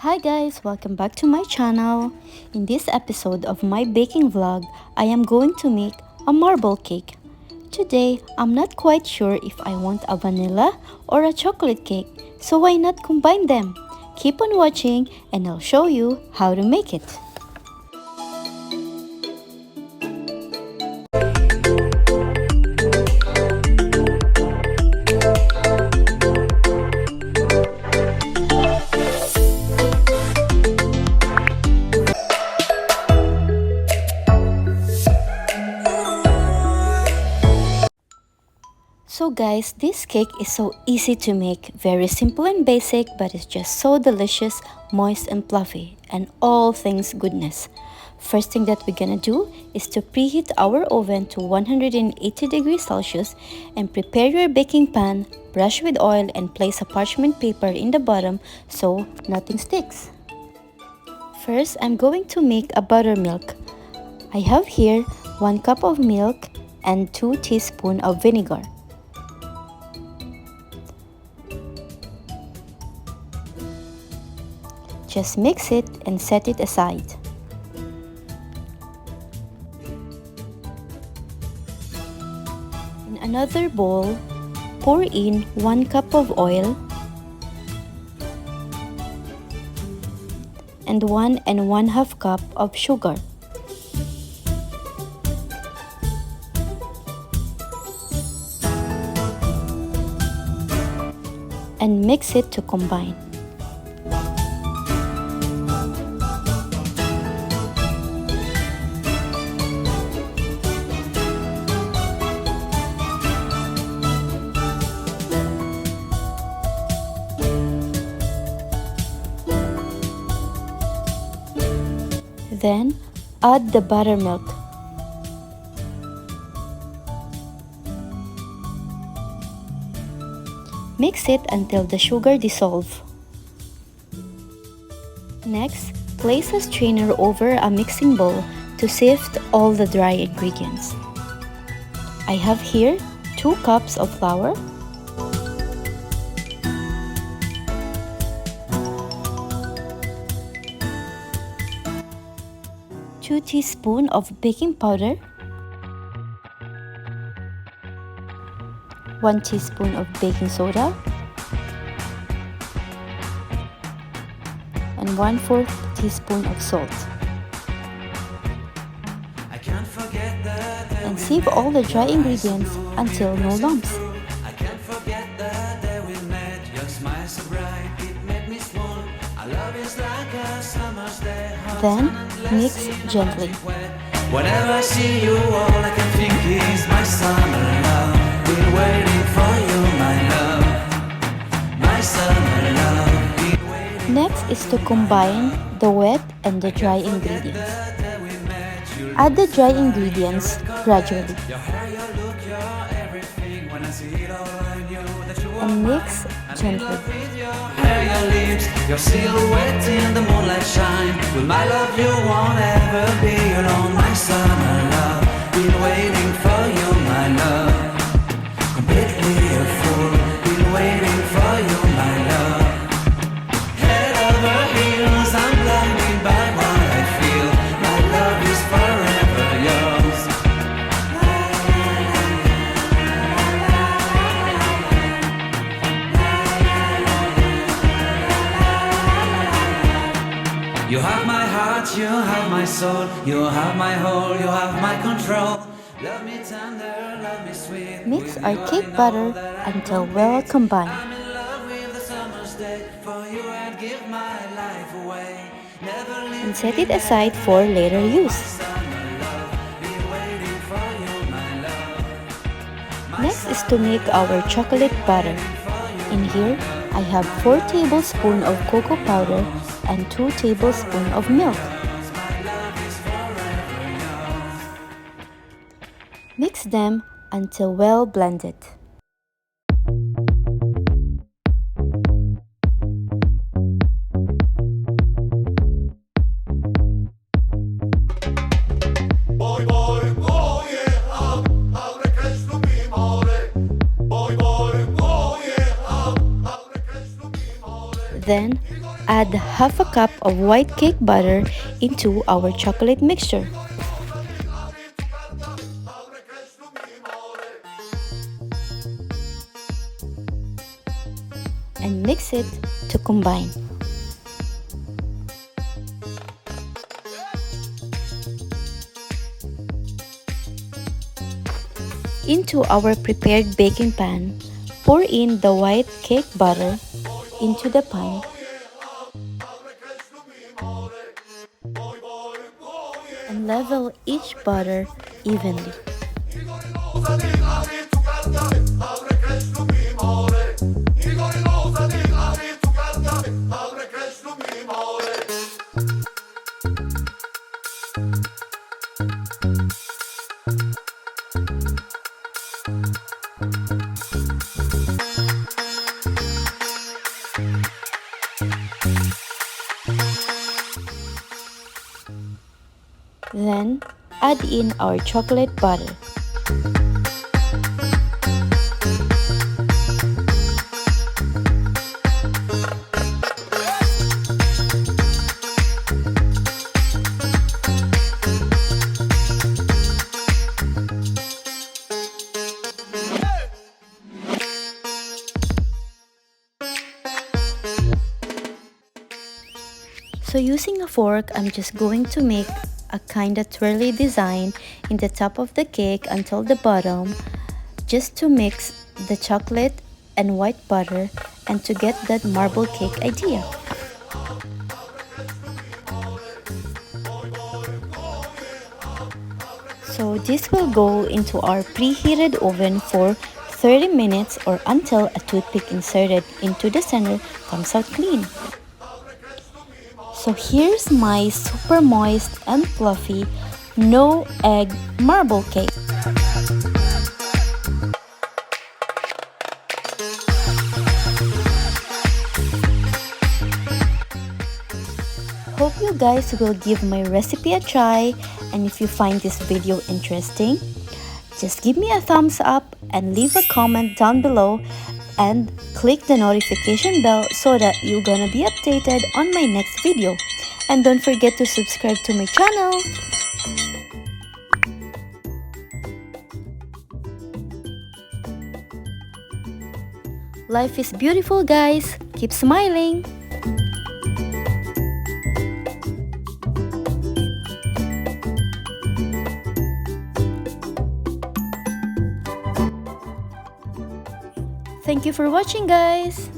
Hi guys, welcome back to my channel. In this episode of my baking vlog, I am going to make a marble cake. Today, I'm not quite sure if I want a vanilla or a chocolate cake, so why not combine them? Keep on watching and I'll show you how to make it. So guys, this cake is so easy to make, very simple and basic, but it's just so delicious, moist and fluffy, and all things goodness. First thing that we're gonna do is to preheat our oven to 180 degrees Celsius and prepare your baking pan, brush with oil and place a parchment paper in the bottom so nothing sticks. First, I'm going to make a buttermilk. I have here 1 cup of milk and 2 teaspoons of vinegar. Just mix it and set it aside. In another bowl, pour in 1 cup of oil and 1 1/2 cup of sugar. And mix it to combine. Then, add the buttermilk. Mix it until the sugar dissolves. Next, place a strainer over a mixing bowl to sift all the dry ingredients. I have here 2 cups of flour, 2 teaspoons of baking powder, 1 teaspoon of baking soda, and 1/4 teaspoon of salt. And sieve all the dry ingredients until no lumps. Then mix gently. Whenever I see you, all I can think is my summer love. Been waiting for you, my love. My summer love. Next is to combine the wet and the dry ingredients. Add the dry ingredients gradually. And mix gently. Your lips, your silhouette in the moonlight shine. With my love you won't ever be alone. My summer love, been waiting for you, my love. Completely a fool, been waiting for you, my love. Head over heels, I'm blinded by what I feel. My love is forever yours. You have my heart, you have my soul, you have my whole, you have my control. Love me tender, love me sweet. Mix our cake batter until well combined. I'm in love with the summer's day. For you I'd give my life away. Never leave And set it aside for later use. Next is to make our chocolate butter. In here, I have 4 tablespoons of cocoa powder and 2 tablespoons of milk. Mix them until well blended. Then add half a cup of white cake butter into our chocolate mixture. And mix it to combine. Into our prepared baking pan, pour in the white cake butter into the pan and level each butter evenly. Then add in our chocolate butter. So using a fork, I'm just going to make a kinda twirly design in the top of the cake until the bottom, just to mix the chocolate and white butter and to get that marble cake idea. So this will go into our preheated oven for 30 minutes or until a toothpick inserted into the center comes out clean. So here's my super moist and fluffy no egg marble cake. Hope you guys will give my recipe a try, and if you find this video interesting, just give me a thumbs up and leave a comment down below and click the notification bell so that you're gonna be updated on my next video. And don't forget to subscribe to my channel. Life is beautiful, guys. Keep smiling. Thank you for watching, guys.